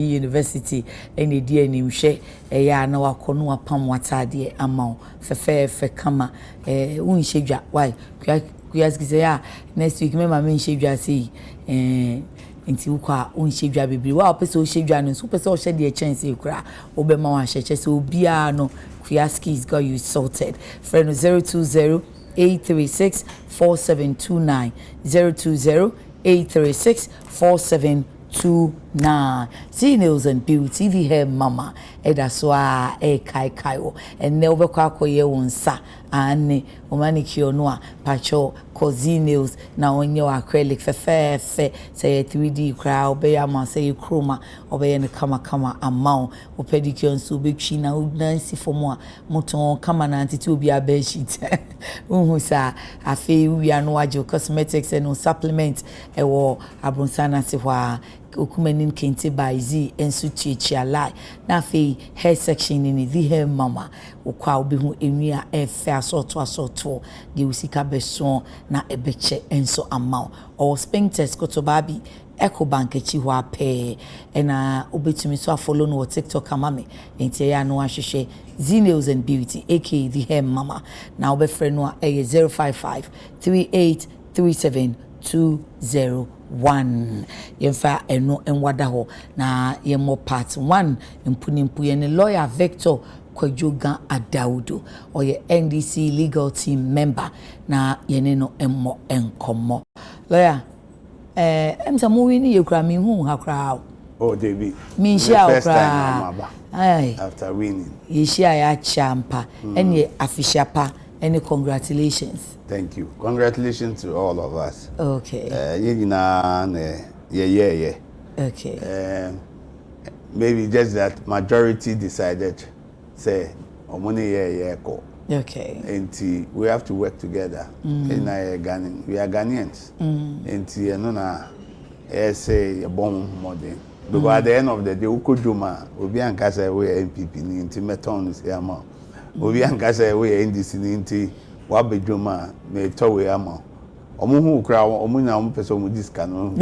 University ene die nimhwe eya na wakono wapam watade ama fefe kama unhedwa why kuyasgize ya next week mema me nhedwa sei nti ukwa unhedwa bebiri wa opese o hedwa no so pese o hede e chance kura obema wa hyeche se obia no kuyaski is got you sorted friend 020 836 4729 020 836 4729 see nails and beauty the hair mama edaswa kai kaiwo enne obekwa akoye wonsa ane o manicure no a pacho cozy nails na onye acrylic fefe say 3D kra obeya ma say chroma obeye ne kama amount o pedicure nso betwi na nansi fomo a moton kama na antiti obi abeshit unhusa afi wi anu ajo cosmetics and supplement ewo abronsana se hwa okumanin kente by Z ensu chichialai na fe hair section ni the hair mama okwa obi hu enua efe asoto de usika beso na ebeche enso amount or sphincters kotobabi Ecobank echi ho ape na obetumi so follow no TikTok amame enti ya no ahwehwe Z Nails and Beauty aka the hair mama na obefre no 055 3837 201 yemfa eno enwada ho na yemo part 1 mpunimpu ye ne lawyer Victor Kwajoga Adaudo or ye NDC legal team member na yene no emmo enkomo lawyer emsa mo wini ye kra mi hu ha kra oh David mi shia first kra time ai after winning ye shia ya champa enye afishapa any congratulations. Thank you. Congratulations to all of us. Okay. Yeah. Okay. Maybe just that majority decided, say, money go. Okay. And we have to work together. We are Ghanaians. And say a bomb modern. Because at the end of the day, Ukujuma, Obi and Kasa, we are MPP, in Meton is here. Obi and Kasa, we are NDC. Wabejoma me towe ama omuhu kra omunya ompese omu discount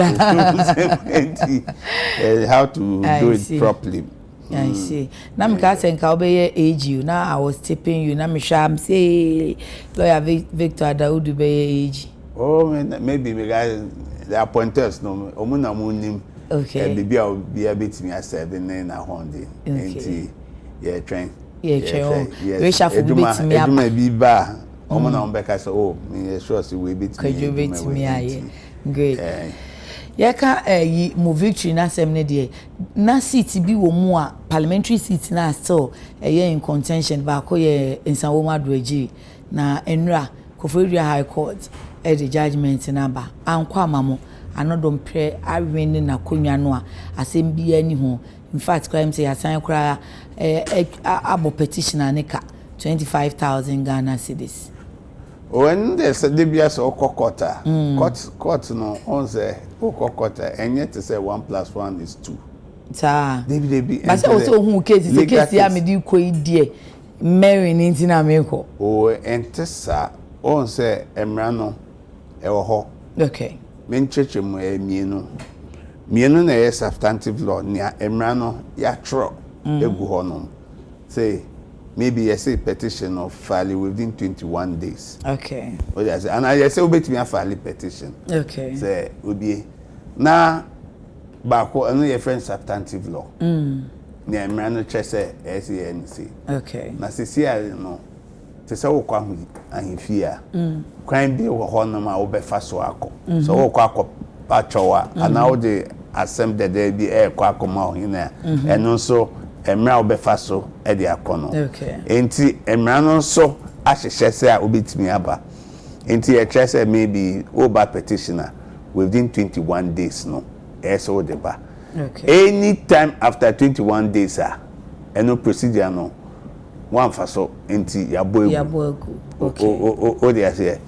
how to do it properly. I see. Na mka senka obeye age you na I was tipping you na me sham say lawyer Victor Adaudu be age. Oh maybe me guys the appointers no omuna munim. Okay. Bibi a betimi a 7 na honde. Enti yeah train. Yeah train. We shall for betimi a biba Omo na ombeka say oh me sure say we beat me aye great yaka yi mo victory na sem ne de na seat bi wo mu a parliamentary seat na still in contention ba ko ye Nsanwo Madoaji na enra Koforidua High Court the judgment na ba ankwa amamo anodom pre awin na konwa no a asem bi ani ho in fact crime say asan kra abo petition anika 25,000 Ghana cedis. When there's a DBS or court no on say court and yet to say 1 + 1 is 2. Sir. Debi. But also who case is a case ya me di ko die Mary ninti na me ko. Oh entesa on say emra no e wo ho. Okay. Men cheche mu mienu na e substantive law ni emra no ya tro egu ho no. Say maybe you say petition of file within 21 days. Okay. And I say obey me file petition. Okay. Say obi na bako anu your friend substantive law. Ni emra no chese SANC. Okay. Na CCR no. Te say wo kwa hu ahifia. Kwan bi wo ho no ma wo be fa so akọ. So wo kwa akọ pachowa ana wo de assembly there bi e kwa akoma ho na. Eno so emra obefa so e de akono enti emra no so ahyehye se a obetimi aba enti e trese maybe oba petitioner within 21 days no so de ba any time after 21 days no procedure no one fa so enti yabo o de ase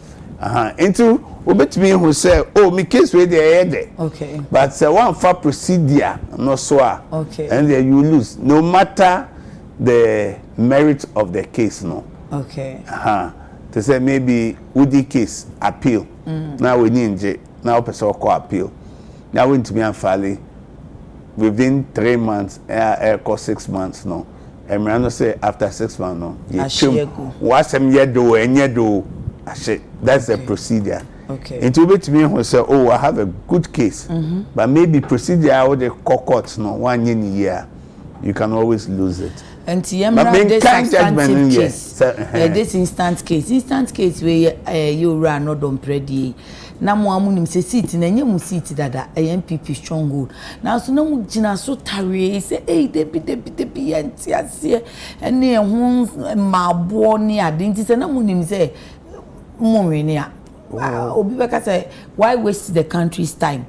enti obetimi hu say oh me case we dey but say one for procedure no so and then you lose no matter the merit of the case no to say maybe Udi case appeal now we need now person call appeal now we to be unfairly within 3 months, 6 months, no. And I say after 6 months, no. What's some year do and year do? That's the procedure. Okay. It will be to me who say, oh, I have a good case, but maybe procedure I would court no 1 year. You can always lose it. And this instant case where you run not on predi. Na mo amunim se seat na nye mu seat dada MPP stronghold. Na so na mu gina so tare say debi enti ase ene ho maabo ne ade nti se na mu nim say mo wene a obi beka say why waste the country's time.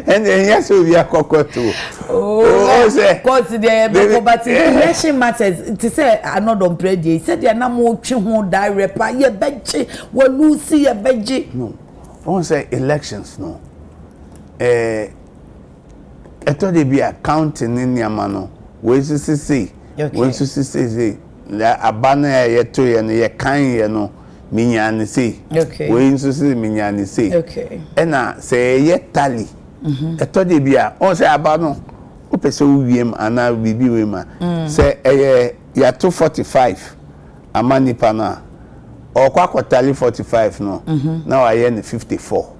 And yes, we are too. Because but election matters. To say I'm not on prayer. He said they are not more direct. Ye bench, we lose ye bench. No, I want to say elections. No, I thought they be accounting in your mano. Where to see? Where to see? La abana ye to ye kind ye no. Minyani say, okay. We insist minyani say, okay. Ena say ye tally. Eto de bia, on say abano. O pese uwiem ana bibi wema. Say ya 245 amani pana. O kwa tally 45 no. Now I am 54.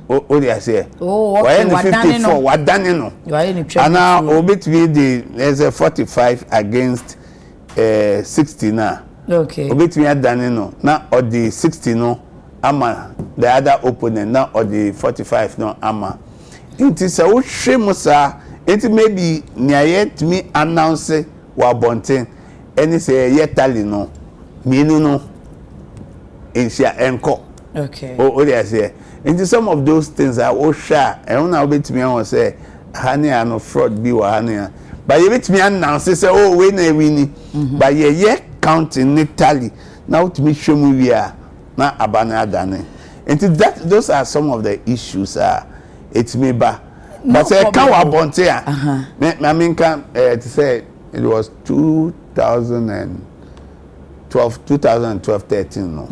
O dey say. Oh, okay. Why 54? What done no? Ana obit we there's a 45 against 60 now. Okay. Obit me done no. Now or the 60 no ama the other opponent now or the 45 no ama. It is a shemusa. It maybe near me announce wa bonten. Any say ye tally no. Me no. In share enko. Okay. Oh, they say. Into some of those things are all share. And when I bet me on say honey and no fraud be wa honey. But you bet me announce say oh we na win. But ye counting ne tally. Now to me show me we are na abana dane. And that those are some of the issues it's me ba. But say can wa bonte a. I mean can to say it was 2012-13 no.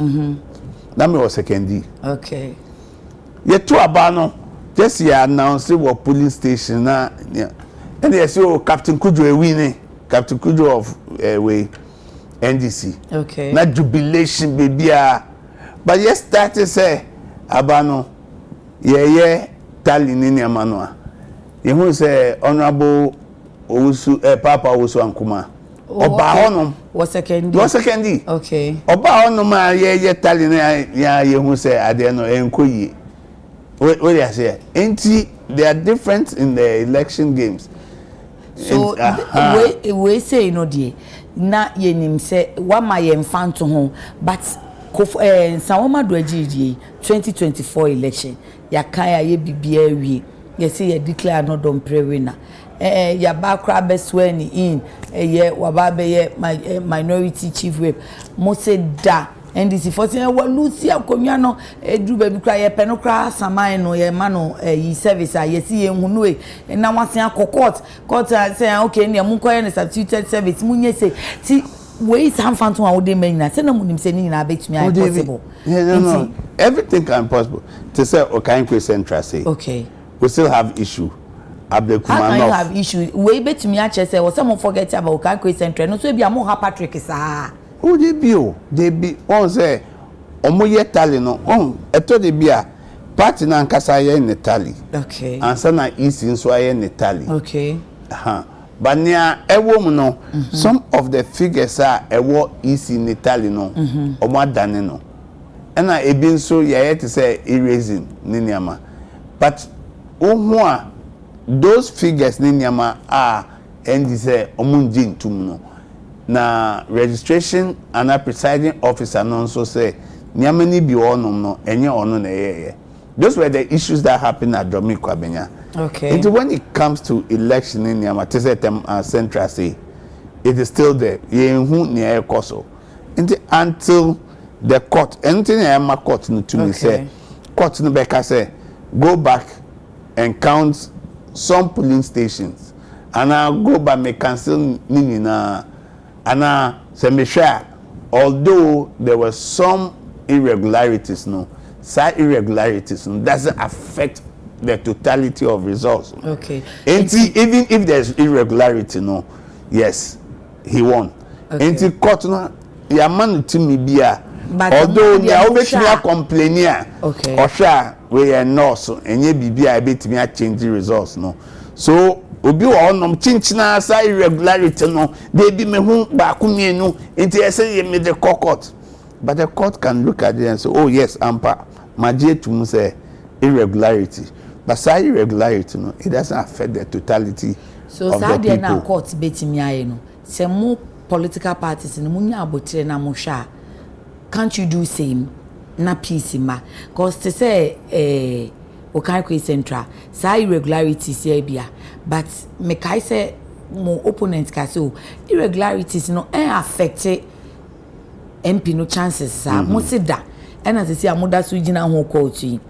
That me was second. Okay. Ye to abano just ya announce what police station na and they say oh Captain Kujo winning Captain Kujo of way NDC. Okay. Na jubilation baby but yes start to say abano ye tally ni amano ye who say honorable Owusu Papa Owusu Ankuma oba honom was second. Okay. Oba honom ye tally ya ye who say ade no enkoyi. What do I say? There are different in the election games. So we say you know the na ye nim say wa ma ye mfa to ho but Nsroma do agidi 2024 election ya kan ya ye bibia wi ye say ye declare no don pray winner ya ba kra be swear in ye wa ba be ye minority chief whip mo say da NDC for say we lose akomia no edu ba bi kra ye pe no kra saman no ye ma no yi service ye si ye hunu e na wasen akokot court say okay ne mu koye ne substituted service munye say ti we some phantom a wo de menina say na munim say ni na betumi ai possible. No. Everything can possible. To say Okankwe Central say. Okay. We still have issue. Abdekumanov. How can you have issue? We betumi a say or some forget about Okankwe Central. No so be am Patrick sa. Oh, they be on say omoye tally no eto de bia party na nkasa ye ne tally. Okay. Ansa na east nso aye ne tally. Okay. But near ewo mu no some of the figures are ewo east ne tally no omo adane no na ebi nso ye to say erasing ni niama but ohu a those figures ni niama are and say omo nji ntum no na registration and a presiding officer no so say niama ni bi onum no enye ono na ye. Those were the issues that happened at Domi Kwabenya. Okay. And when it comes to election in Niama, Central say, it is still there. Until the court, anything I court to me say, court no back say, go back and count some polling stations, and I'll go back and cancel Nina, and I say, although there were some irregularities, no. side irregularities doesn't affect the totality of results. Okay. Even if there's irregularity, no, yes, he won. Okay. Court no, your man to me be although they are always complaining. Okay. Or sure, we are nurse and ye be a bit me change the results, no. So obi on chinchina sa irregularity no they be me hu back me no into say me the court, but the court can look at it and say, oh yes, ampa maje to say irregularity, but say irregularity no it doesn't affect the totality so of the people. So court betimi aye no say more political parties no munya abotre na mo hwa can't you do same na peace ma cause to say Okanko Central, say irregularities here bia, but me kai say mo opponents ka so irregularities no affect MP no chances sa mo se da and as say amoda so gina ho court yi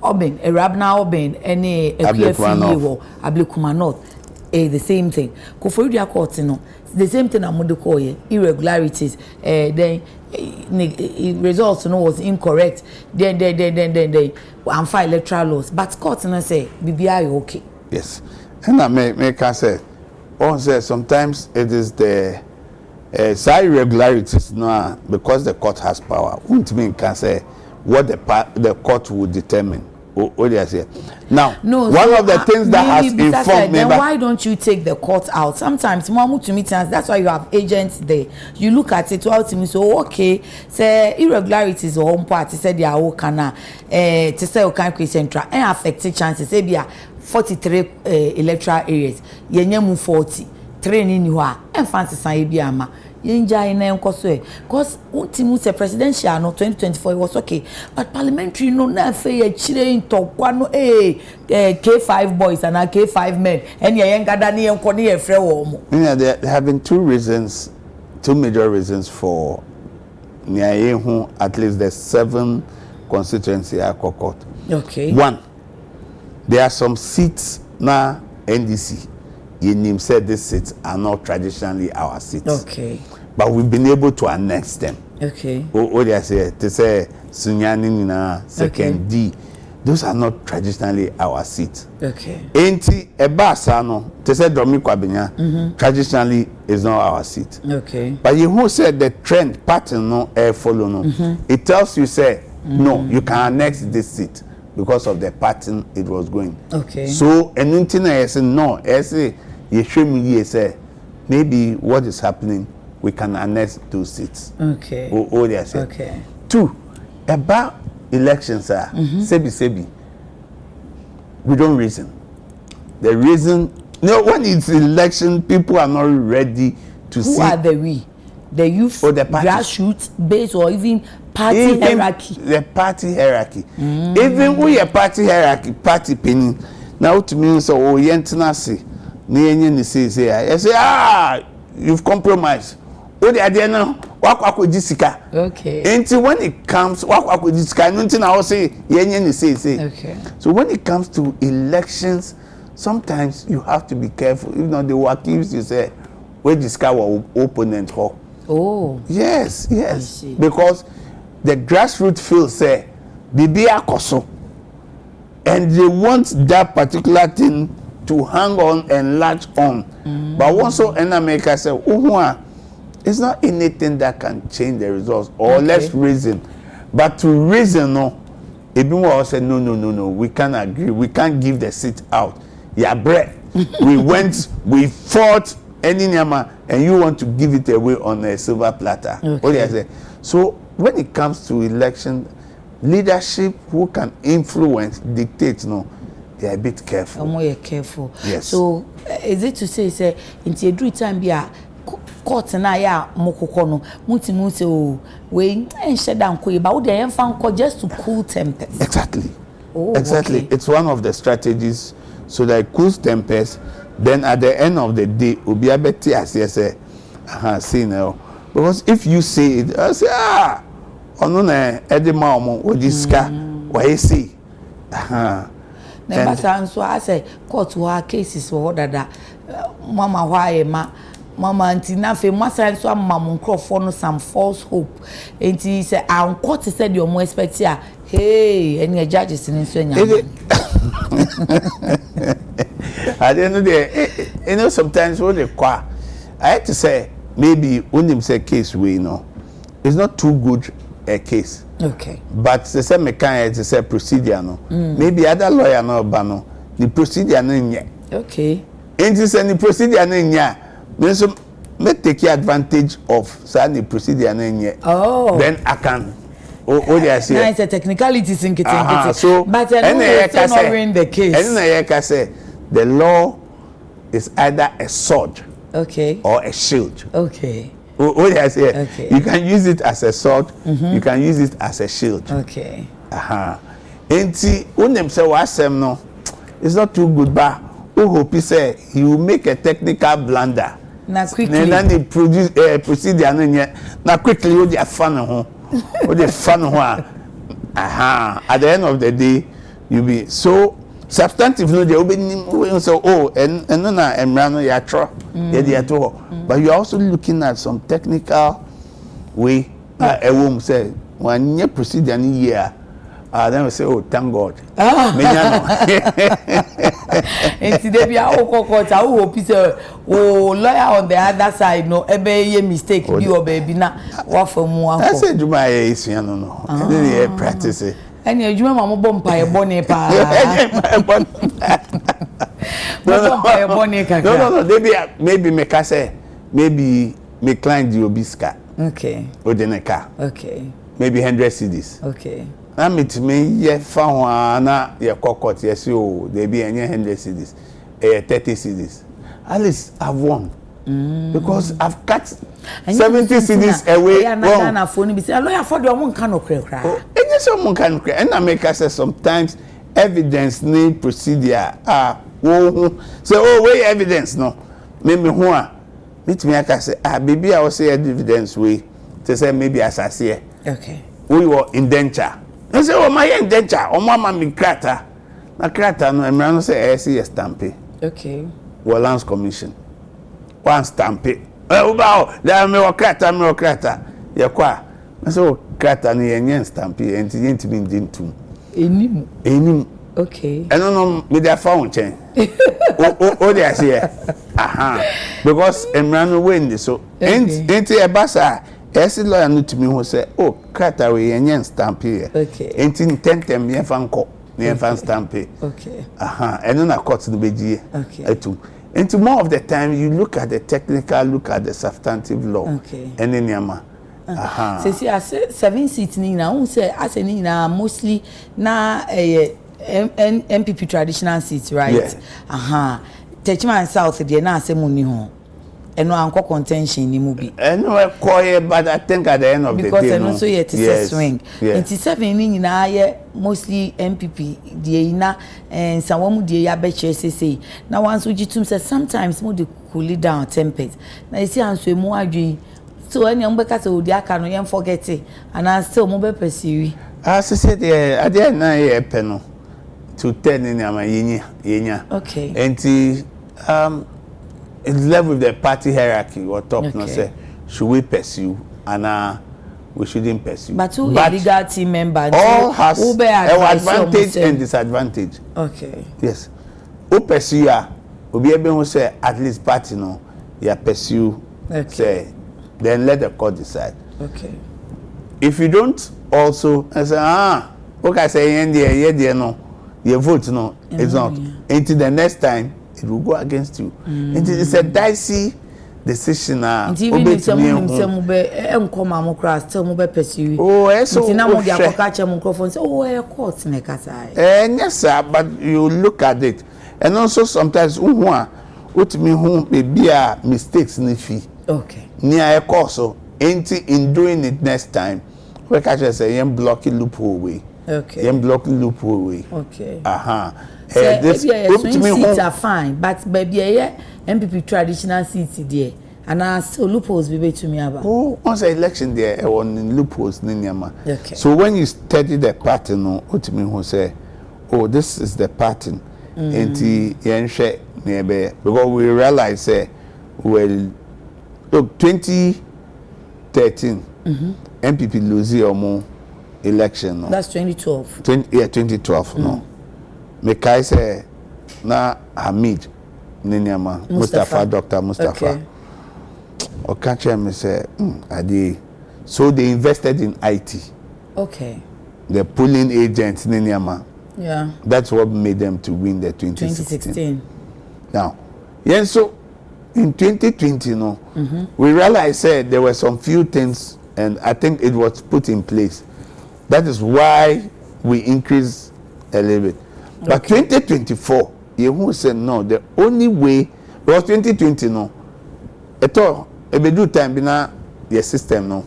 Oben Rabna Oben any Ekwefi wo Ablekuma North the same thing ko for you court no the same thing amodo call irregularities then results no was incorrect then they and file electoral laws but court no say BBI okay. Yes, and I make I say also sometimes it is the side irregularities no because the court has power won't mean can say what the court will determine. What do I say? Now, no, one so of the things that has informed me. Then why don't you take the court out? Sometimes, Mamu to meetings, that's why you have agents there. You look at it, well, to me, so okay, say irregularities or home party, say they are all kana, to say Okanko Central, and affected chances, say be 43 electoral areas, yenyemu 40, training you are, and fancy say be ama. Yenja in enkoso because untimu say presidential no 2024 it was okay but parliamentary no na fe chire ntokwa no K5 boys and K5 men and ye ngada ne enko ne ye frɛ wo mo. Yeah, there have been two major reasons for who at least the 7 constituency are court. Okay. One, there are some seats na NDC. Yenim said these seats are not traditionally our seats. Okay. But we've been able to annex them. Okay. What do I say? To say Sunyani Nina, second D. Those are not traditionally our seats. Okay. Enti Ebasano, to say Domi Kwabinya, traditionally is not our seat. Okay. But you who said the trend pattern no follow no. It tells you say no, you can annex this seat because of the pattern it was going. Okay. So anything I say no, I say you show me say maybe what is happening we can annex 2 seats. Okay. Or they say. Okay. 2 about elections are sebi we don't reason. The reason when it's election people are not ready to see. Who are the we? The youth or the grassroots base or even party hierarchy. The party hierarchy. Even we a party hierarchy, party penny. Now to me so yentenasi. Ni say I say you've compromised. O the idea now wakwa jisika. Okay. Until when it comes wakwa jisika nothing I will say yenye say. Okay. So when it comes to elections sometimes you have to be careful. If not they will accuse you say where jisika wa opponent ho. Oh. Yes. Because the grassroots feel say bibi akoso and they want that particular thing to hang on and latch on. But also in America say it's not anything that can change the results or let's reason. But to reason no, even will say no, we can't agree, we can't give the seat out. Yeah, bread. we fought any nyama and you want to give it away on a silver platter. Okay. What do I say? So when it comes to election, leadership who can influence, dictate, they are a bit careful. More careful. Yes. So is it to say into every time be a court na ya mokoko no mutimu say we enhye dan ko ba wo dey fan ko just to cool tempers. Exactly. Oh, exactly. Okay. It's one of the strategies so that it cools tempers. Then at the end of the day, obi abeti as say, see now. Because if you say it, I say ono na edema omo odiska why say But so I say court wa cases for that mama why ma mama anti na fe masa so amam nkrofo no some false hope enti say an court said you more expect here hey any judges in so nya I don't know you know sometimes what they call I had to say maybe when them say case we know it's not too good a case. Okay. But the same mechanic to say procedure no. Maybe other lawyer no bano the procedure no nye. Okay. And this any procedure no nye. Then so me take advantage of the procedure no nye. Oh. Then I can they say. Nice technicalities in kitchen. So but I know still not win the case. And I can say the law is either a sword. Okay. Or a shield. Okay. What I say, okay. You can use it as a sword, you can use it as a shield. Okay. And see, when them say what no, it's not too good, but who hope he say he will make a technical blunder. Now quickly. And then they produce procedure now quickly what they fun what they fun At the end of the day, you be so substantive no they will so and no na emrano ya tro ya to but you are also looking at some technical way a woman say when you procedure ni year then we say oh thank God menya no enti dey bia okokota wo hope say oh lawyer on the other side no ebe ye mistake bi o baby na wa famu anko I say juma ye isuan no dey practice any adwuma ma mo bom pa e bone pa no maybe me ka say maybe me client the obiska okay odeneka okay maybe 100 cedis okay na meet me ye fa ho na ye kokot ye say oh there be any 100 cedis 30 cedis at least I've won because I've cut 70 cedis away. Yeah, na phone be say lawyer for the one kan okrekra. Oh, any some kan okrekra. And I make us say sometimes evidence need procedure say oh where evidence no. Me ho a meet me aka say baby I will say evidence we to say maybe asase. Okay. We were indenture. I say oh my indenture o mama me krata. Na krata no emra no say SC stamp. Okay. Lands Commission. One stamp it. There me krata. Ye kwa. So krata ni yenye stamp it enti yentimi ndintum. Enim. Okay. No me dey found chen. O dey say because emrano win so enti e basa esi lawyer no timi ho say oh krata we yenye stamp it. Okay. Enti tentem ye fanko. Near fan stamp it. Okay. And then I cut the BG. Okay. And more of the time you look at the technical, look at the substantive law. Okay. And then yama. So see, I say 7 seats ni na. I say I say ni na mostly na MPP traditional seats, right? Yeah. Techman South there na say money ho. And no anko contention ni mu bi. And no quiet, but I think at the end of because the day, also yet is swing. And 7 ni na ye mostly MPP die na and some mu die ya be say na once we jitum say sometimes mo dey cool down tempers. Na you see anso emu adwi. So any mbeka say odi aka no yen forget it and I still mo be pursue. As I said there at the end na ye peno to 10 in ama yenya. Okay. And it's left with the party hierarchy or top. Okay. No say should we pursue and we shouldn't pursue. But who legal team member all has advantage and disadvantage. Okay. Yes. Who pursue will be able to say at least party no ya pursue. Okay. Say then let the court decide. Okay. If you don't also say okay say yeah no your vote no it's not until the next time it will go against you. It's a dicey decision. Even if someone come am cross still mo be pursue. Oh, so na mo dia ko catch microphone say oh court na kasa. Yes sir, but you look at it and also sometimes me who be mistakes ni fi. Okay. Near a course so in doing it next time we catch say yen blocking loophole way. Okay. Yen blocking loophole way. Okay. This seats are fine, but baby, MPP traditional seats there, and I still loopholes be to me about. Oh, once the election there, on loopholes, Ninyama. Okay. So when you study the pattern, ultimately who say, oh, this is the pattern, and the because we realize, well, look 2013 MPP lose your election no. That's 2012. 2012 no. Mekai say na Hamid Ninyama Mustafa Dr. Mustafa. Okay. Or catch me say so they invested in IT. Okay. The polling agents Ninyama. Yeah. That's what made them to win the 2016. Now, so in 2020 no, we realized there were some few things and I think it was put in place. That is why we increased a little bit. But 2024, you said no, the only way was 2020 no. At all, a bedu time bina the system no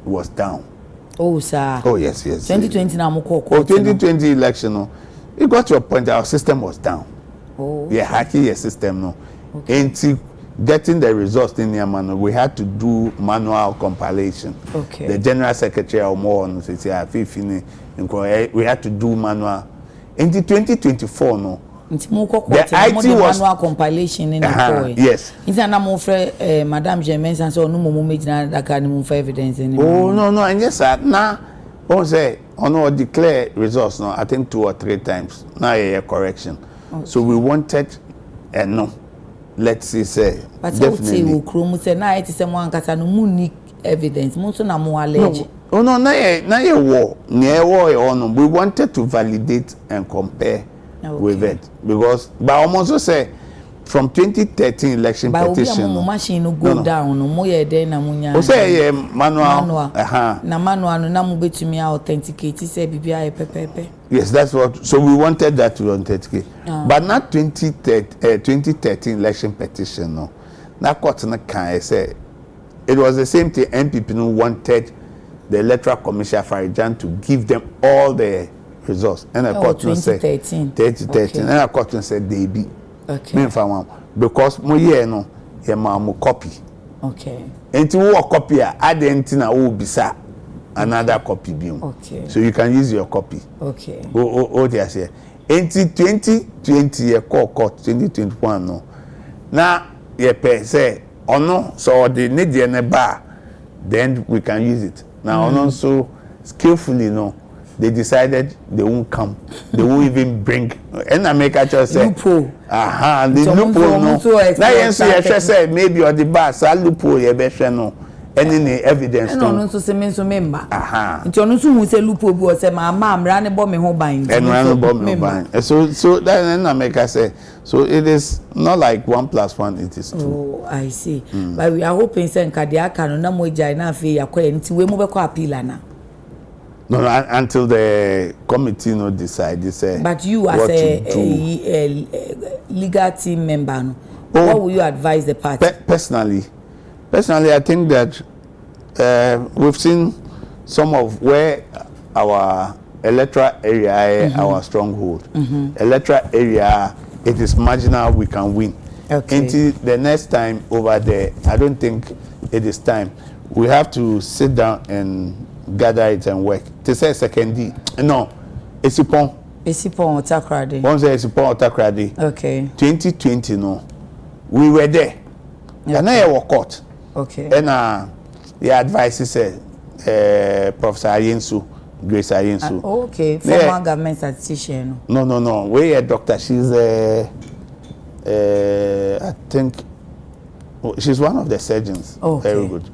was down. Oh sir. Oh yes. 2020 na mo 2020 election no. You got to a point our system was down. Oh. Yeah, hacking your system no. Until getting the results in your manual, we had to do manual compilation. Okay. The general secretary or more on we had to do manual. Until 2024 no. The IT was manual compilation in the yes. Is na mo frɛ Madam Germain and so no mo medina that can mo for evidence anymore. Oh no and yes sir now on say on declare results no I think 2 or 3 times now a correction. Okay. So we wanted no let's say but definitely we krom say na it say mo ankasa no mu unique evidence mo so na mo allege. Oh no na ye war near war no we wanted to validate and compare with it because but almost say from 2013 election petition no machine no go down no mo ye den na munya o say manual na manual no na mo betumi authenticate say bibia e pepepe. Yes, that's what so we wanted that to authenticate but not 2013 election petition no na court na can say it was the same thing MPP no wanted the electoral commission Farijan to give them all the results and the court no say 2013 and the court no said they be me fa because mo year no ye ma mo copy enti wo copy add enti na wo bisa another copy bi so you can use your copy oh they say enti 2020 ye court 2021 no na ye pe say ono so the need ne ba then we can use it now ono so skillfully no they decided they won't come. They won't even bring. And I make a choice. Loophole. The loophole no. Now you say maybe or the bar. So loophole you better no. Any evidence. No, no. So say me so member. Nti ono so hu say loophole bi o say ma amra ne bo me ho ban. And ran bo me ban. So then I make a say. So it is not like 1 + 1. It is 2. Oh, I see. But we are hoping say nkadia aka no na mo jai na afi yakoye nti we mo be kwa appeal na. No, until the committee no decide. They say. But you as a legal team member, no, what will you advise the party? Personally, I think that we've seen some of where our electoral area, our stronghold. Electoral area, it is marginal. We can win. Until the next time over there, I don't think it is time. We have to sit down and gather it and work. To say second D, no, Esipon Otakrade. One say Esipon Otakrade. 2020 no, we were there. And now you were caught. And the advice said, Professor Ayensu, Grace Ayensu. Former government statistician. No. We a doctor. She's I think she's one of the surgeons. Very good.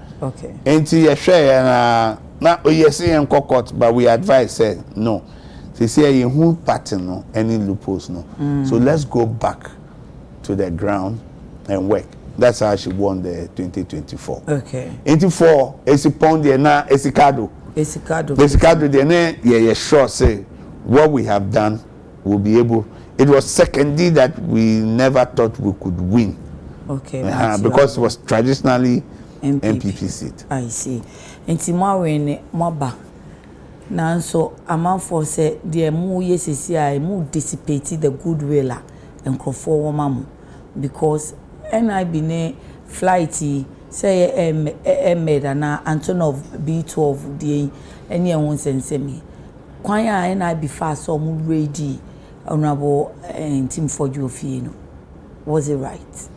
And she share and. Now you see in court, but we advise say no. They say in who pattern no any loopholes no. So let's go back to the ground and work. That's how she won the 2024. 84 Esipon there na Esikado there na yeah sure say what we have done will be able. It was secondly that we never thought we could win. Because it was traditionally MPP seat. I see. Nti mo win mo ba nanso amanfo say the mu yesisi a mu dissipate the goodwill enkrofo wo mamu because NIB ne flight say made na Antonov B12 the any won sensemi kwan a NIB fa so mu ready honorable team for you no was it right?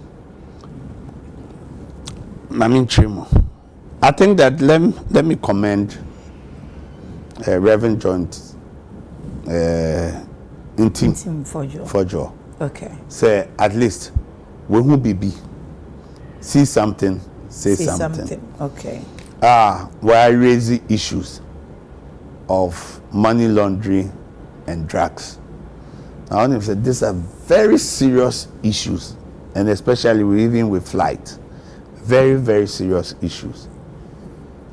Mami Chimo, I think that let me commend Reverend John Intim Fojo. Okay. Say at least we who be see something, say something. Okay. We're raising issues of money laundering and drugs. Now, I want to say these are very serious issues, and especially even with flight. Very, very serious issues.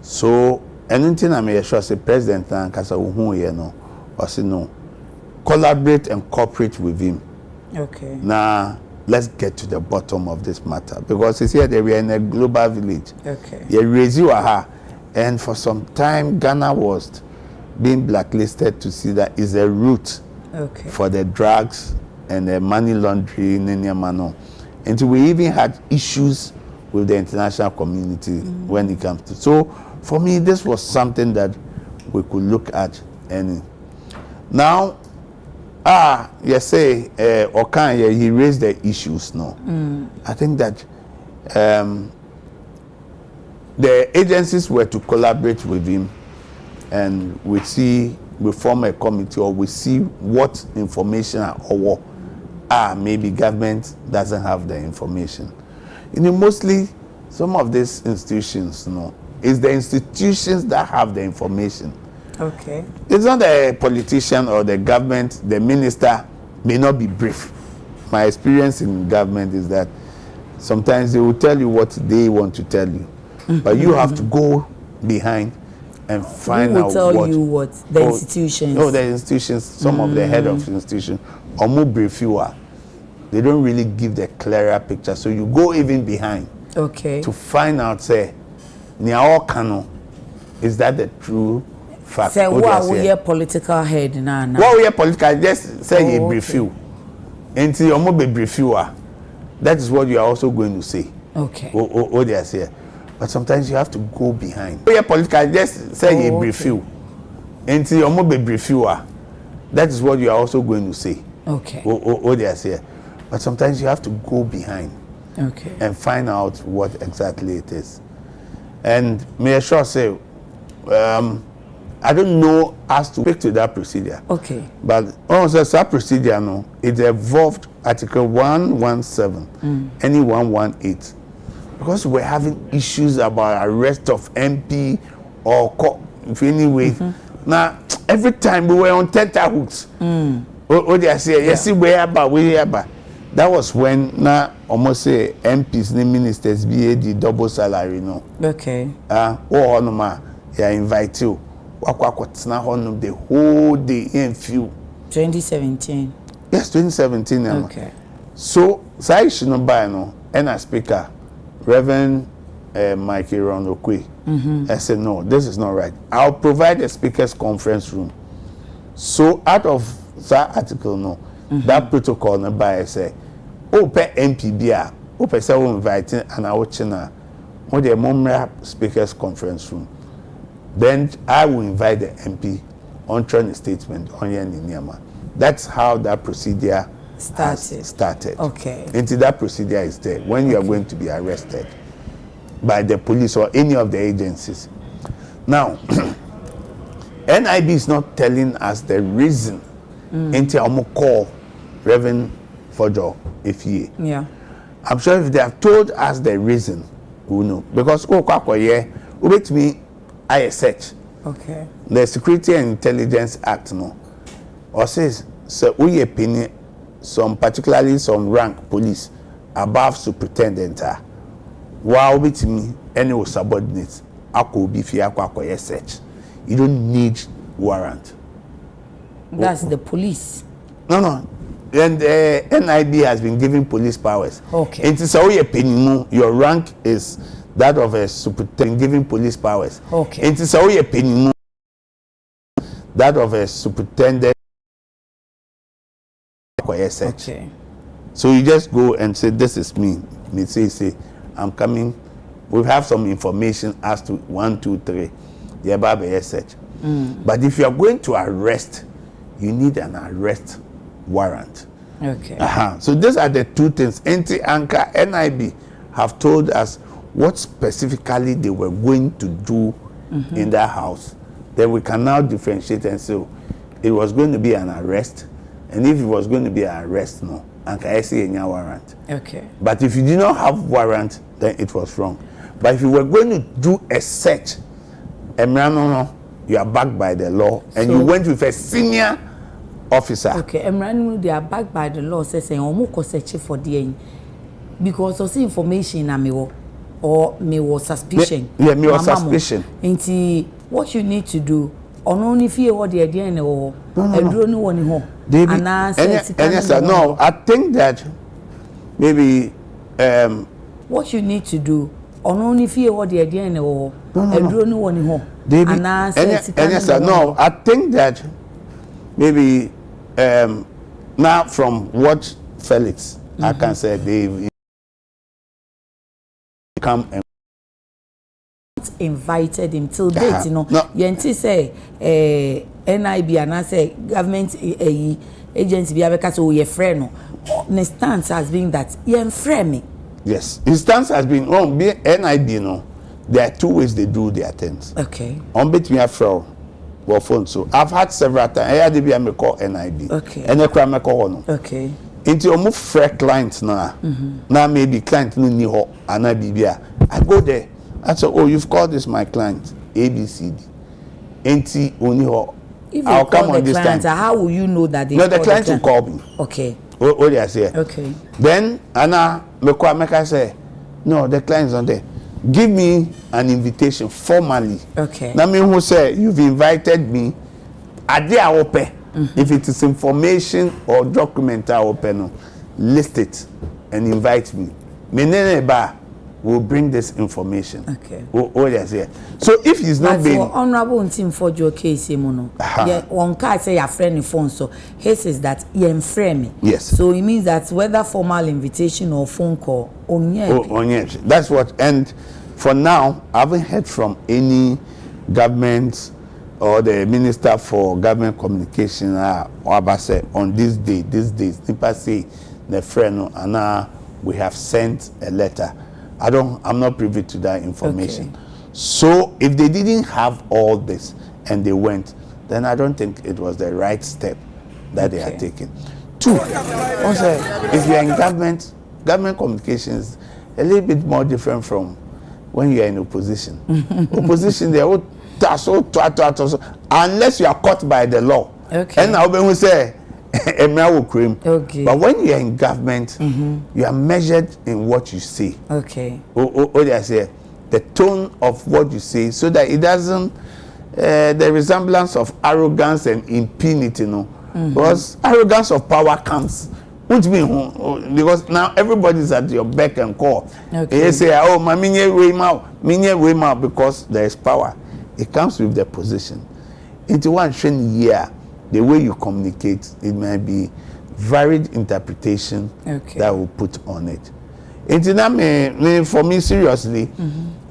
So, anything I may assure, say President Nankasa Uhu, or say no, collaborate and cooperate with him. Okay. Now, let's get to the bottom of this matter, because it's here that we are in a global village. Okay. And for some time, Ghana was being blacklisted to see that is a route for the drugs and the money laundering in Yamano. And we even had issues with the international community when it comes to. So for me, this was something that we could look at. And now, you say Okan, he raised the issues. No, I think that the agencies were to collaborate with him, and we form a committee, or we see what information or maybe government doesn't have the information. Mostly some of these institutions, it's the institutions that have the information. Okay. It's not the politician or the government, the minister may not be brief. My experience in government is that sometimes they will tell you what they want to tell you, but you have to go behind and find out what the institutions. No, the institutions, some of the head of institutions, or more brief you are. They don't really give the clearer picture. So you go even behind to find out, say, is that the true fact? Say, what we are political head now? What we are political, just say you brief you. Until you be brief you are. That is what you are also going to say. Okay. Oh, they are saying. But sometimes you have to go behind. We are political, just say you brief you. Until you be brief you are. That is what you are also going to say. Okay. Oh, they are saying. But sometimes you have to go behind and find out what exactly it is. And may I sure say, I don't know as to speak to that procedure. Okay. But also that procedure, no, it evolved Article 117, any 118. Because we're having issues about arrest of MP or anyway. Now, every time we were on tenterhooks, they are saying, yes, we are about. That was when now almost say MPs, the ministers, the double salary, no. Okay. Invite you. The whole day in few. 2017. Yes, 2017. Okay. So, Sai Shinoba, and a speaker, Reverend Mikey Ronokwe, I said, no, this is not right. I'll provide a speaker's conference room. So, out of that article, no. That protocol number I say, pe MPB, pe say we inviting an awchina, on the Momra speakers conference room. Then I will invite the MP on training statement on Yaniniama. That's how that procedure started. Okay. Until that procedure is there, when you are going to be arrested by the police or any of the agencies. Now, NIB is not telling us the reason until I'm call Reverend Fojo Ifie. Yeah. I'm sure if they have told us the reason, we know. Because with me, I search. Okay. The Security and Intelligence Act, no, or says so we opinion some particularly some rank police above superintendent while with me any subordinates could be search. You don't need warrant. That's the police. No. And NIB has been given police powers. Okay. It is our opinion. Your rank is that of a superintendent giving police powers. Okay. It is our opinion that of a superintendent. Okay. So you just go and say, "This is me." Me say, "I'm coming." We have some information as to 1, 2, 3. The above search. But if you are going to arrest, you need an arrest warrant. Okay. So these are the two things. NT Anchor, NIB have told us what specifically they were going to do in that house, then we can now differentiate and say it was going to be an arrest, and if it was going to be an arrest, no, and can I say any warrant? Okay. But if you did not have warrant, then it was wrong. But if you were going to do a search, no, you are backed by the law, and you went with a senior officer. Okay, they are backed by the law. Says almost search for the because of the information or me was suspicion. Yeah, me was suspicion. Into what you need to do. On only fear what the idea or no. No, I think that maybe what you need to do on only fear what the idea or no, I think that maybe now from what Felix I can say they come and invited him till date, you know. Yenti say NIB and I say government agency be abeka so your friend no. The stance has been that you friend me. Yes, his stance has been NIB, you know. There are two ways they do their things. Okay. On between a fraud or phone. So I've had several times. I had to call NIB. Okay. And I call no. Okay. Into a move fresh clients now. Now maybe client no ni ho and I go there. I said, oh, you've called this my client ABCD. Enti only ho. I'll come on this client, time. How will you know that they? No, the client will call me. Okay. Oh, they say. Okay. Then Anna Meka say, no, the client's on there. Give me an invitation formally. Okay. Now me who say you've invited me. Ade a open. If it is information or document I open, list it and invite me. Menene ba will bring this information. Okay. Oh yes, yeah. So if he's not being honorable team for your case, mono. Yeah, one card say your friend phone, so he says that you friend me. Yes. So it means that whether formal invitation or phone call, onye. That's what. And for now, I haven't heard from any government or the Minister for Government Communication or say on this day, Nipa say the friend and now we have sent a letter. I'm not privy to that information. Okay. So if they didn't have all this and they went, then I don't think it was the right step that they are taking. Two, also, if you're in government communication is a little bit more different from when you're in opposition. Opposition, they all unless you are caught by the law. Okay. And now when we say okay. But when you are in government, you are measured in what you say. Okay. I say the tone of what you say, so that it doesn't the resemblance of arrogance and impunity, because arrogance of power comes. Which means because now everybody's at your beck and call. Okay. They say, oh, my way out, because there is power. It comes with the position. Into one year, the way you communicate, it might be varied interpretation that will put on it. Into that, for me, seriously,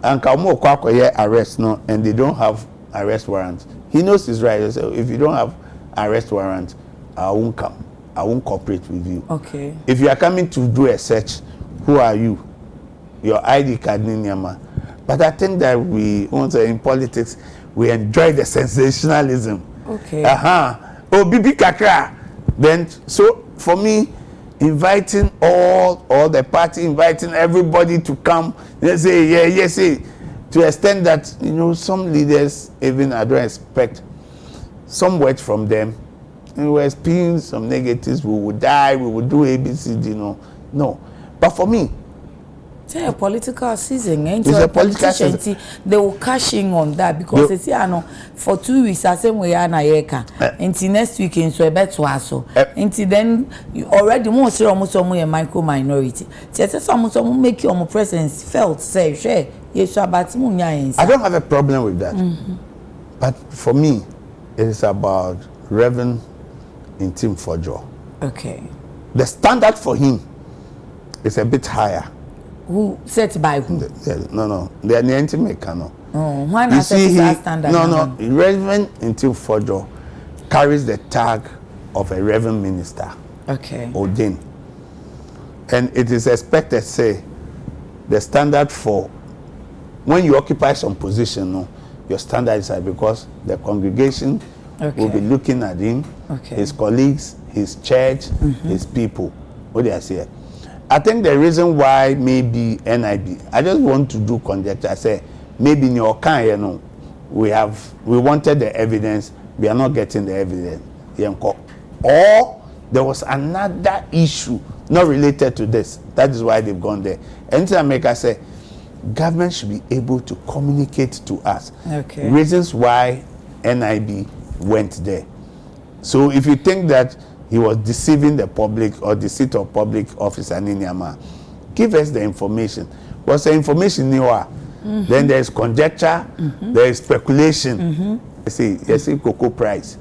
and arrest no, and they don't have arrest warrants. He knows his right. So if you don't have arrest warrant, I won't come. I won't cooperate with you. Okay. If you are coming to do a search, who are you? Your ID card, Ninyama. But I think that we, in politics, we enjoy the sensationalism. Okay. Oh, Bibi Kakra. Then, so for me, inviting all the party, inviting everybody to come, they say, yes, to the extent that, some leaders, even I don't expect some words from them. And we're experiencing some negatives, we will die, we will do ABCD, no. But for me, it's a political season. It's a political season. They will cash in on that because they say, for 2 weeks, I say we are na yeka. Until next weekend, so I bet to also. Until then, you already most almost a micro minority. Some make your presence felt. Say, share. Yes, about I don't have a problem with that. But for me, it is about Reverend in Team Fojo. Okay. The standard for him is a bit higher. Who set by who? No. They are the anti-maker, no. Oh, why not set that standard? No. Reverend in Team Fojo carries the tag of a Reverend minister. Okay. Ordained. And it is expected, say, the standard for when you occupy some position, no, your standards are because the congregation will be looking at him, his colleagues, his church, his people. What do I say? I think the reason why maybe NIB, I just want to do conjecture. I say maybe in your kind, you know, we wanted the evidence, we are not getting the evidence. Or there was another issue not related to this. That is why they've gone there. Anytime I make I say government should be able to communicate to us reasons why NIB went there. So if you think that he was deceiving the public or the seat of public office and Ninyama, give us the information. What's the information you are? Then there's conjecture, there is speculation. You see cocoa price.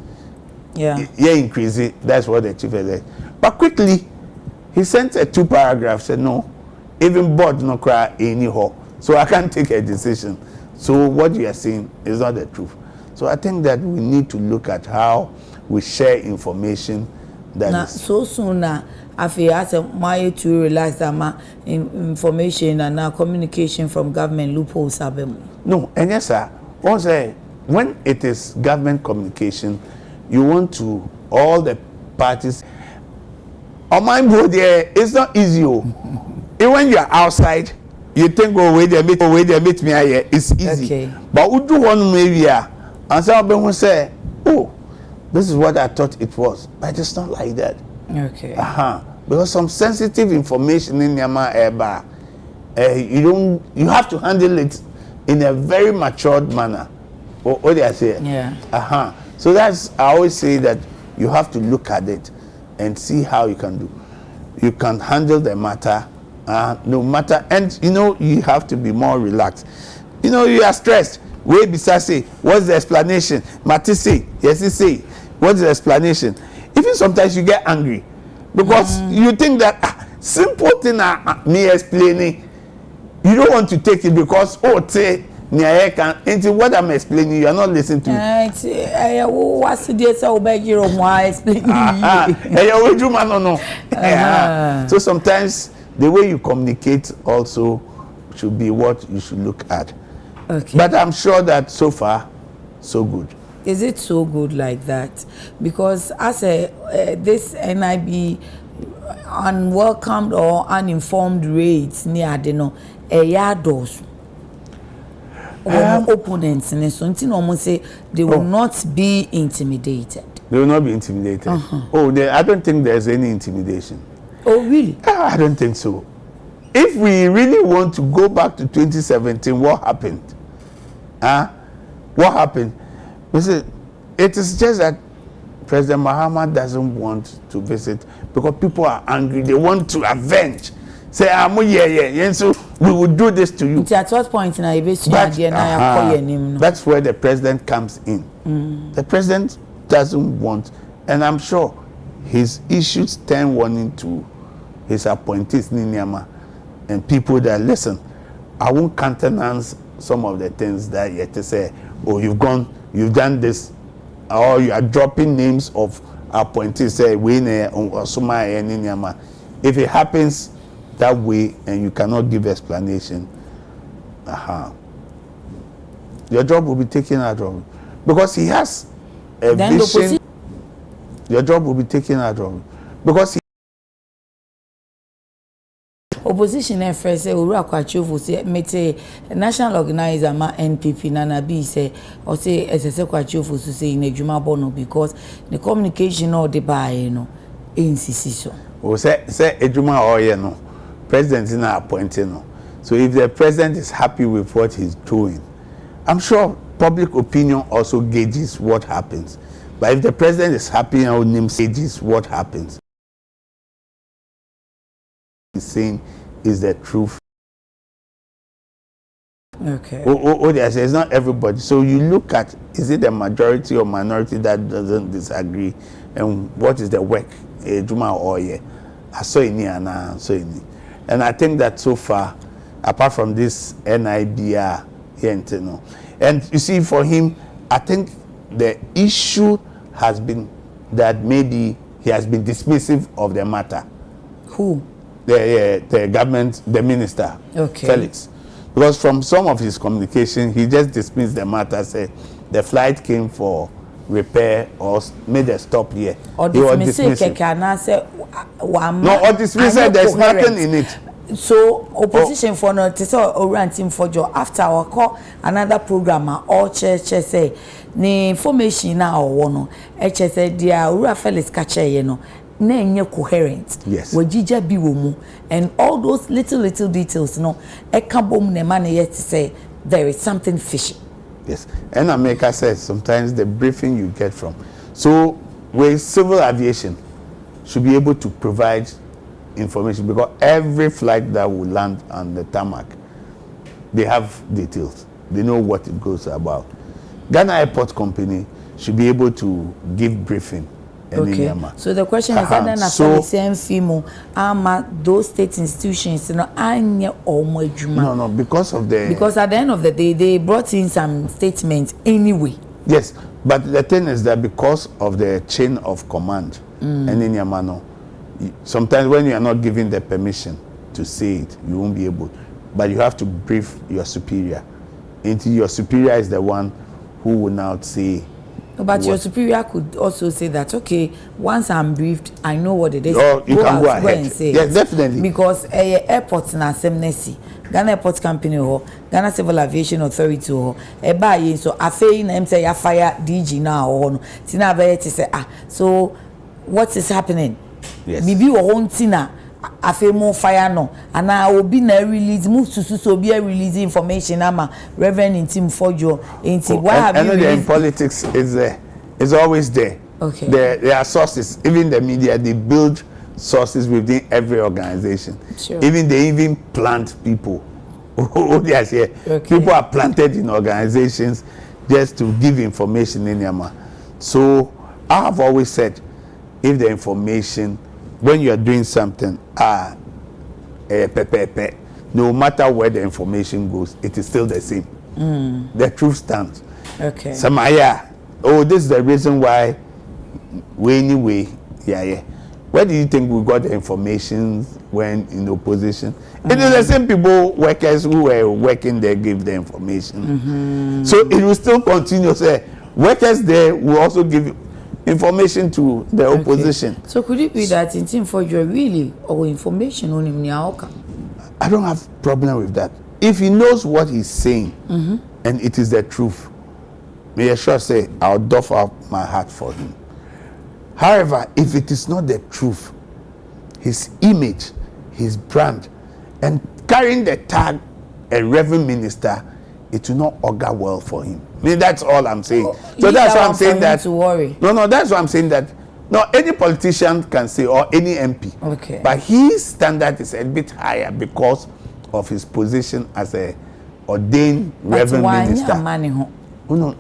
Increase it. That's what the chief said. But quickly, he sent a 2 paragraph, said no, even board no cry anyhow. So I can't take a decision. So what you are saying is not the truth. So I think that we need to look at how we share information. That is so soon I feel as my to realize that my information and now communication from government loopholes are no, and yes sir. Also, when it is government communication, you want to all the parties on my board there, it's not easy. Even when you are outside, you think wait there meet me here, it's easy. But we do one maybe and some people say, oh, this is what I thought it was, but it's not like that. Because some sensitive information in Yama Eba, you have to handle it in a very matured manner. What do I say? So that's, I always say that you have to look at it and see how you can do. You can handle the matter, no matter, and you know, you have to be more relaxed. You know, you are stressed. Wait, besides say, what's the explanation? Mati say, yes, he say, what's the explanation? Even sometimes you get angry because you think that simple thing me explaining, you don't want to take it because say into what I'm explaining, you are not listening to. What's the date so beg you explaining? So sometimes the way you communicate also should be what you should look at. But I'm sure that so far, so good. Is it so good like that? Because as this NIB unwelcomed or uninformed raids near Adeno, a yardos. Opponents and so almost say they will not be intimidated. They will not be intimidated. I don't think there's any intimidation. Oh, really? I don't think so. If we really want to go back to 2017, what happened? What happened? Listen, it is just that President Mahama doesn't want to visit because people are angry. They want to avenge. Say, so we will do this to you. At what point that's where the president comes in. The president doesn't want, and I'm sure his issues turn warning to his appointees, Ninyama, and people that listen. I won't countenance some of the things that you have to say, oh, you've done this, or you are dropping names of appointees, say, if it happens that way and you cannot give explanation, your job will be taken out of it. Because he has a vision, your job will be taken out of it. Because opposition efforts say Uru Akwachufu say mete national organizer ma NPP Nana B say or say SSE Kwachufu to say in ejuma bono because the communication or the buy no insisi so. O say ejuma or no president is not appointing no. So if the president is happy with what he's doing, I'm sure public opinion also gauges what happens. But if the president is happy and name gauges what happens, he's saying is the truth. It's not everybody. So you look at, is it the majority or minority that doesn't disagree, and what is the work? Juma or I saw in and I think that so far, apart from this NIBR, and you see, for him, I think the issue has been that maybe he has been dismissive of the matter. Who? The government, the minister, Felix. Because from some of his communication, he just dismissed the matter, say the flight came for repair or made a stop here. Or dismiss it. No, or dismiss it, there's nothing in it. So opposition for no to say orienting for job after our call another program all church say the information now or no say dia ura felix catch no na enye coherent. Yes. Wajija bi wo mu and all those little details no e can bom ne man yet say there is something fishy. Yes. And America says sometimes the briefing you get from. So with civil aviation should be able to provide information, because every flight that will land on the tarmac, they have details. They know what it goes about. Ghana Airport Company should be able to give briefing. Okay. So the question is, then after the same FIMO, those state institutions, no, because of the. Because at the end of the day, they brought in some statements anyway. Yes, but the thing is that because of the chain of command, and in Yamano, sometimes when you are not given the permission to say it, you won't be able. But you have to brief your superior. Until your superior is the one who will now say. But your superior could also say that, okay, once I'm briefed, I know what it is. Oh, you can go ahead. And say yes, definitely. Because airports na semnesi, Ghana Airport Company or Ghana Civil Aviation Authority or buy so afei na say ya fire DG now or no. Tina be say so what is happening? Yes. Bibi wo hontina afei mo fire no and I will be na release move to so be release information ama Reverend Intim Fojo into why have you in politics is always there. Okay. There are sources. Even the media, they build sources within every organization. Sure. They even plant people. Okay. People are planted in organizations just to give information in Yama. So I have always said, if the information, when you are doing something, no matter where the information goes, it is still the same. The truth stands. Okay. Samaya, this is the reason why. Anyway, yeah. Where do you think we got the information when in opposition? It is the same people, workers who were working there, gave the information. So it will still continue. Say, workers there will also give information to the opposition. So could it be that in Team for your really or information on him? I don't have problem with that. If he knows what he's saying and it is the truth, may I sure say I'll doff out my heart for him. However, if it is not the truth, his image, his brand, and carrying the tag a reverend minister, it will not augur well for him. I mean, that's all I'm saying. So that's why I'm saying that. To worry. No, that's why I'm saying that. No, any politician can say, or any MP. Okay. But his standard is a bit higher because of his position as a ordained reverend minister. No,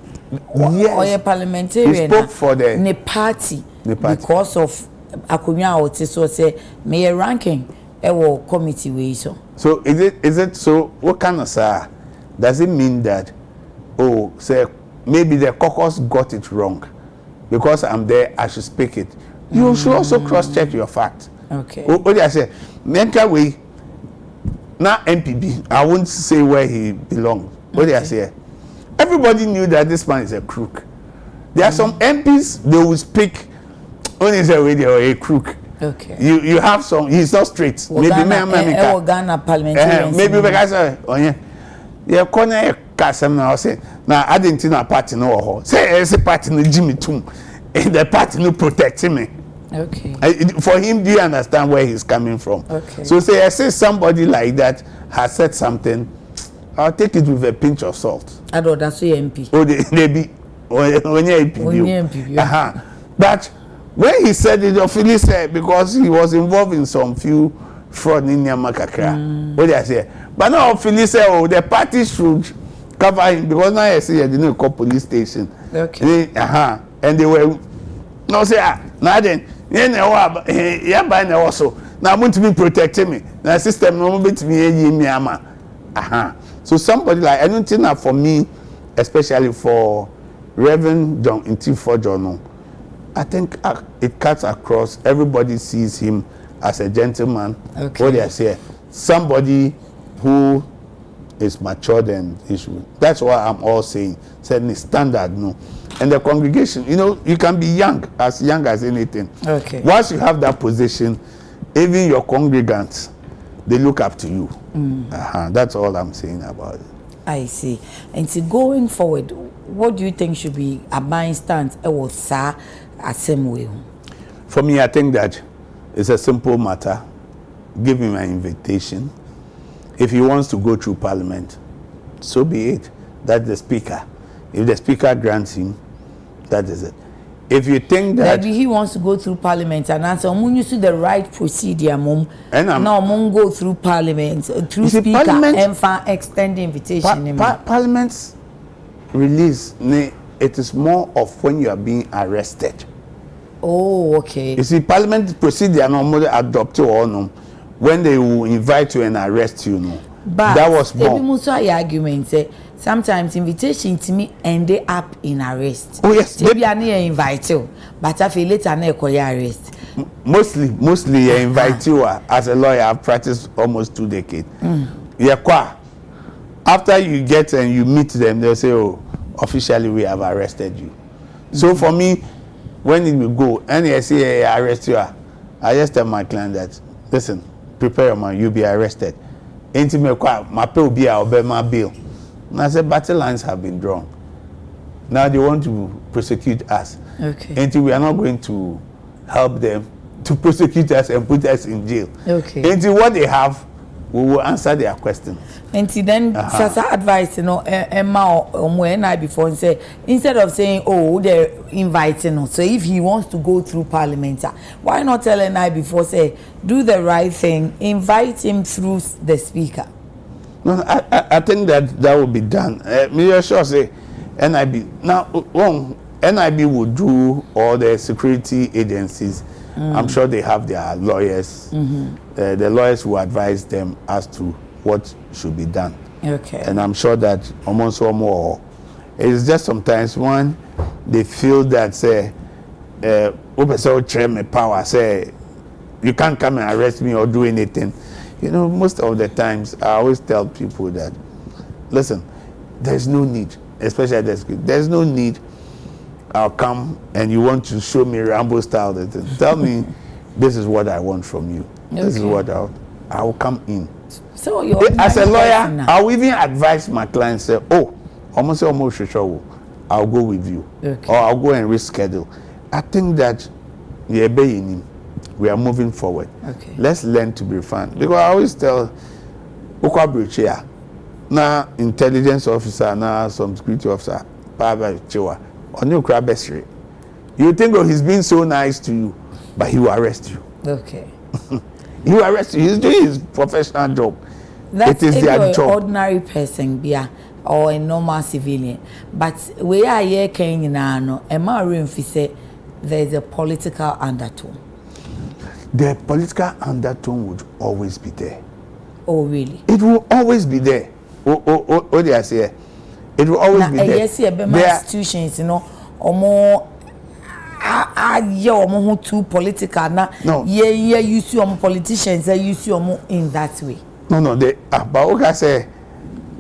yes. Or a parliamentarian. He spoke for the party. Because of Akunya or so say mayor ranking committee way so. So is it so what kind of sir? Does it mean that say maybe the caucus got it wrong? Because I'm there, I should speak it. You should also cross-check your facts. Okay. What do I say? Menka way now MPB, I won't say where he belongs. What do I say? Everybody knew that this man is a crook. There are some MPs, they will speak only say or a crook. Okay. You have some. He's not straight. Maybe Ghana parliamentarians. Maybe because yeah, corner Kasem now say now I didn't know party no say a party no Jimmy Tum, the party no protecting me. Okay. For him, do you understand where he's coming from? Okay. So say I say somebody like that has said something, I'll take it with a pinch of salt. I don't. That's the MP. Oh, they be when you MP. But when he said it, officially said because he was involved in some few fraud in Yamakakra. What did I say? But now officially said, the party should cover him because now I see they didn't call police station. Okay. And they were no say now then by now also now I'm going to be protecting me. Now system no be to me ama. So somebody like I don't think that for me, especially for Reverend John Intifo Jono, I think it cuts across. Everybody sees him as a gentleman. Okay. What they say, somebody who is matured and issue. That's what I'm all saying. Setting standard, no. And the congregation, you can be young as anything. Okay. Once you have that position, even your congregants, they look up to you. That's all I'm saying about it. I see. And so going forward, what do you think should be a buying stance? For me, I think that it's a simple matter. Give him an invitation. If he wants to go through Parliament, so be it. That's the Speaker. If the Speaker grants him, that is it. If you think that maybe he wants to go through Parliament and answer, you see the right procedure, and now go through Parliament through Speaker Parliament, and extend the invitation. Parliament's release, it is more of when you are being arrested. Oh, okay. You see, Parliament procedure normally adopted or no, when they will invite you and arrest you, no. But that was more. Argument say sometimes invitation to me ended up in arrest. Oh yes, maybe I need invite you, but I feel later I arrest. Mostly I invite you as a lawyer. I've practiced almost 2 decades. Yeah, after you get and you meet them, they'll say, "Oh, officially we have arrested you." So for me, when you go and I say I arrest you, I just tell my client that, listen, prepare your mind, you'll be arrested. Ain't me my pay will be my bill. And I said, battle lines have been drawn. Now they want to prosecute us. Okay. Ain't we are not going to help them to prosecute us and put us in jail. Okay. Ain't what they have, we will answer their questions. And then Sasa advice, Emma or I before and say, instead of saying, oh, they're inviting, so if he wants to go through Parliament, why not tell NI before, say, do the right thing, invite him through the Speaker? No, I think that will be done. Me sure say, NIB, now, NIB will do all the security agencies. I'm sure they have their lawyers. The lawyers will advise them as to what should be done. Okay. And I'm sure that almost or more, it's just sometimes when they feel that say, power say, you can't come and arrest me or do anything. Most of the times I always tell people that, listen, there's no need, especially there's no need. I'll come and you want to show me Rambo style. Tell me, this is what I want from you. Okay. This is what I'll come in. So as a lawyer, I'll even advise my clients, say, almost I'll go with you. Okay. Or I'll go and reschedule. I think that we are moving forward. Okay. Let's learn to be fun. Because I always tell now intelligence officer, now some security officer, you think he's being so nice to you, but he will arrest you. Okay. He will arrest you. He's doing his professional job. That's it is their job. Ordinary person, or a normal civilian. But we are here saying now, there's a political undertone. The political undertone would always be there. Oh, really? It will always be there. What do I say? It will always be there. Yes, institutions, or more. Too political now. No. Yeah, you see politicians, you see in that way. No, but I say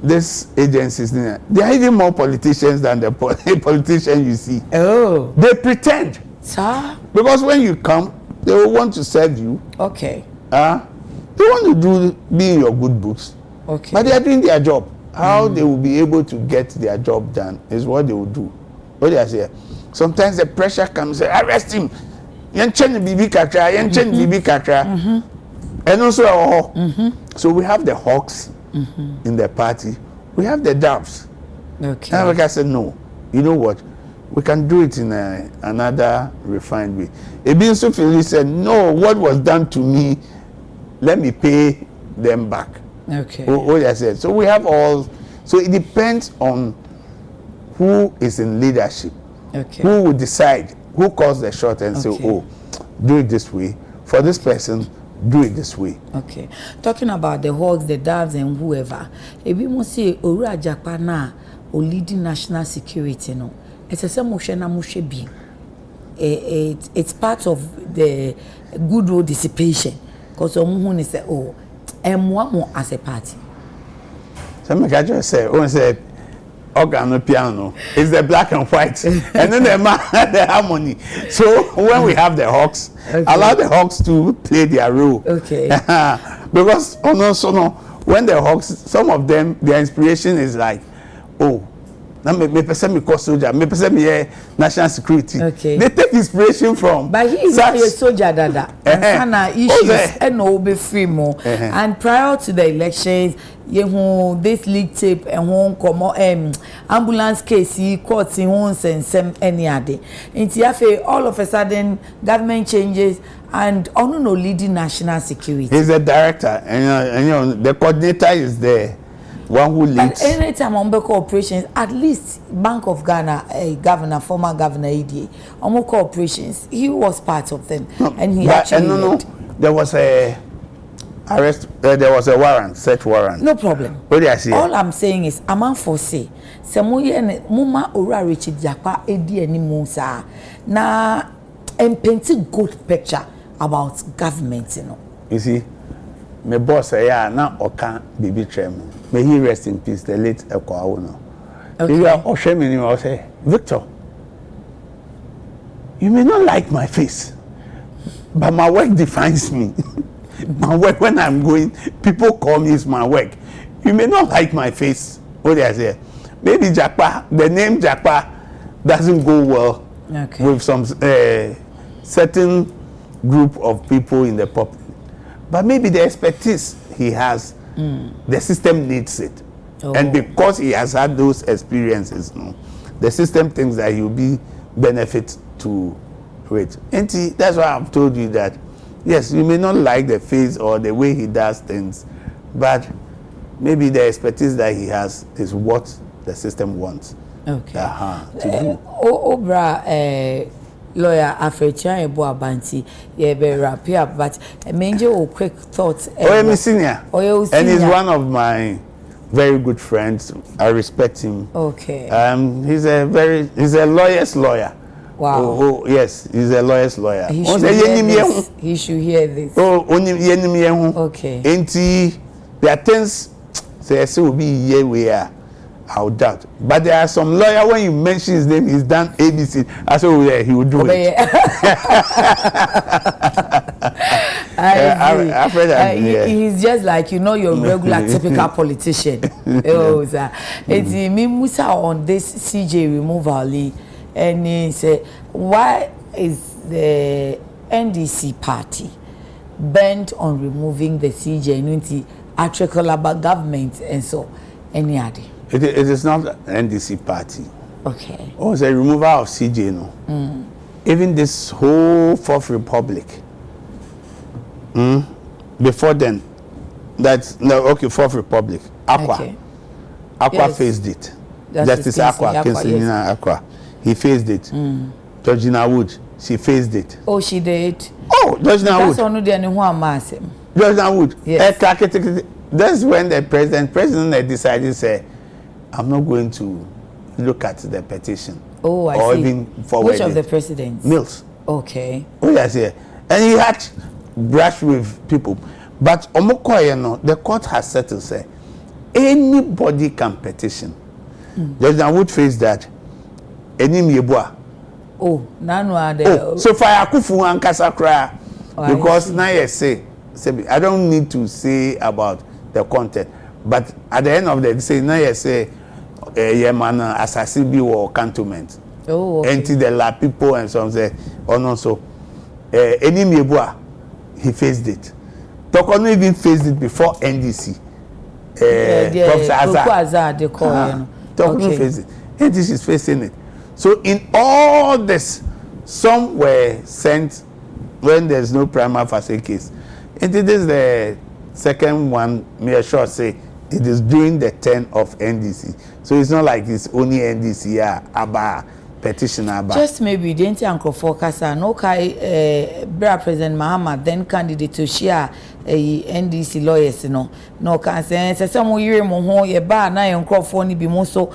these agencies, they are even more politicians than the politicians you see. Oh. They pretend. Sir? Because when you come, they will want to serve you. Okay. They want to be in your good books. Okay. But they are doing their job. How they will be able to get their job done is what they will do. What do I say? Sometimes the pressure comes, arrest him. And also, so we have the hawks in the party. We have the doves. Okay. And like I said, no. You know what? We can do it in another refined way. Ebin Sufili said, no, what was done to me, let me pay them back. Okay. What I said. So we have all, so it depends on who is in leadership. Okay. Who will decide, who calls the shot and say, oh, do it this way. For this person, do it this way. Okay. Talking about the hawks, the doves, and whoever, if we must say, Ora Japana, or leading national security, no, it's a motion be. It's part of the good road dissipation. Because someone is say, oh, and one more as a party. So me catch you say, one said organ piano is the black and white, and then the harmony. So when we have the Hawks, allow the Hawks to play their role. Okay. Because when the Hawks, some of them, their inspiration is like, oh, now me person me call soldier, me person me national security. Okay. They take inspiration from. But he is a soldier, dada. And issues and no be free more. And prior to the elections, this leak tape and home come ambulance case, courts in homes and some any other. In Tiafe, all of a sudden, government changes and no leading national security. He's the director, and the coordinator is there. One who leads. But anytime on operations, at least Bank of Ghana, governor, former governor ADA, on corporations, he was part of them, and he actually there was a arrest. There was a warrant, search warrant. No problem. What do I see? All I'm saying is, I'm on for say, Samoye Muma Ora Richard Japa ADA any Musa na and paint a good picture about government, You see, my boss say, yeah, now Oka Bibi Trem. May he rest in peace, the late Ekwaono. Okay. You are Oshemini, I say, Victor, you may not like my face, but my work defines me. My work, when I'm going, people call me, it's my work. You may not like my face. What do I say? Maybe Jakpa, the name Jakpa doesn't go well with some certain group of people in the public. But maybe the expertise he has, the system needs it. And because he has had those experiences, the system thinks that he'll be benefit to it. And that's why I've told you that, yes, you may not like the face or the way he does things, but maybe the expertise that he has is what the system wants to do. Obra, lawyer Afrechia Ebo Abanti, ye be wrap up, but a major quick thoughts. Senior. And he's one of my very good friends. I respect him. Okay. He's a lawyer's lawyer. Wow. Yes, he's a lawyer's lawyer. He should hear this. Okay. There are things say will be here we are. I doubt. But there are some lawyer, when you mention his name, he's done ABC. I said, yeah, he will do it. He's just like, your regular typical politician. It's me Musa on this CJ removal, and he said, why is the NDC party bent on removing the CJ unity at about government and so any other? It is not an NDC party. Okay. Or it's a removal of CJ, no. Even this whole Fourth Republic. Before then, Fourth Republic. Aqua faced it. Justice Aqua, Aqua. He faced it. Georgina Wood, she faced it. Oh, she did. Oh, Georgina Wood. That's one of the one Georgina Wood. Yes. That's when the president decided to say, I'm not going to look at the petition. Oh, I see. Even forward. Which of the presidents? Mills. Okay. Oh, yes, yeah. And he had brushed with people. But the court has said to say, anybody can petition. Judge Wood faced that. Oh, none so far Akufu and Kasakra, because now you say, I don't need to say about the content, but at the end of the day, say now you say, man, assassin or cantonment. Oh, okay. Until the la people and some say, oh no, so he faced it. Tokono even faced it before NDC. Professor Azar, they call Tokono faced it. NDC is facing it. So in all this, some were sent when there's no prima facie case. And it is the second one, may I sure say, it is during the turn of NDC. So it's not like it's only NDC, ABBA, petition ABBA. Just maybe, didn't Uncle Focasa, no Bra President Mahama, then candidate to share a NDC lawyers, no can say, some year more, ye bar, na yon crofoni be moso,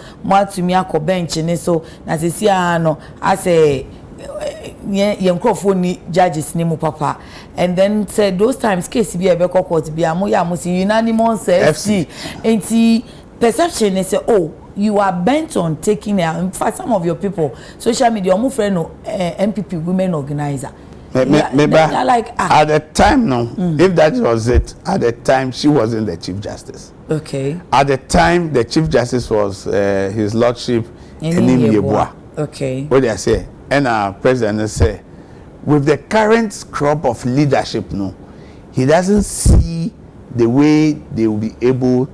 to me ako bench, and so, as a siano, I say, Yankofoni judges Nimu Papa, and then said those times case be a beco court be a moya musi unanimous FC, and see perception is say, oh, you are bent on taking it. In fact, some of your people, social media, almost friend MPP women organizer. They're like, at the time, no, if that was it, at the time she wasn't the Chief Justice. Okay. At the time, the Chief Justice was His Lordship Enimyebua. Okay. What they say, and our president say, with the current crop of leadership, no, he doesn't see the way they will be able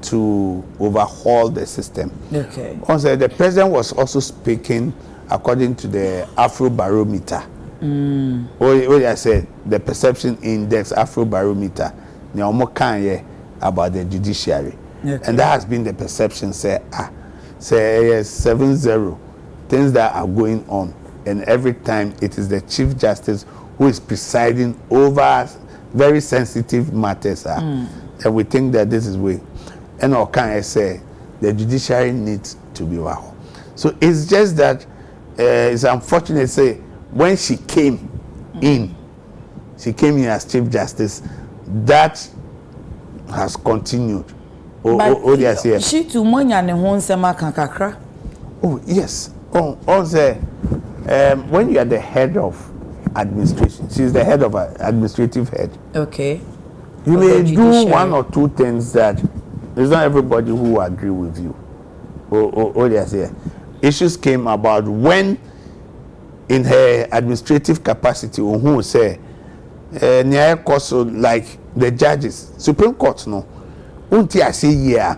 to overhaul the system. Okay. Also, the president was also speaking according to the Afro Barometer. What I said, the perception index Afro Barometer, about the judiciary. Okay. And that has been the perception, say 7-0, things that are going on. And every time it is the Chief Justice who is presiding over very sensitive matters. And we think that this is way. And all can I say, the judiciary needs to be wow. So it's just that it's unfortunate, say, when she came in as Chief Justice, that has continued. She too money and hon sema kankakra. Oh yes. When you are the head of administration, she's the head of administrative head. Okay. You may do one or two things that there's not everybody who will agree with you. Issues came about when, in her administrative capacity, who say, like the judges, Supreme Court, no, unti I say yeah.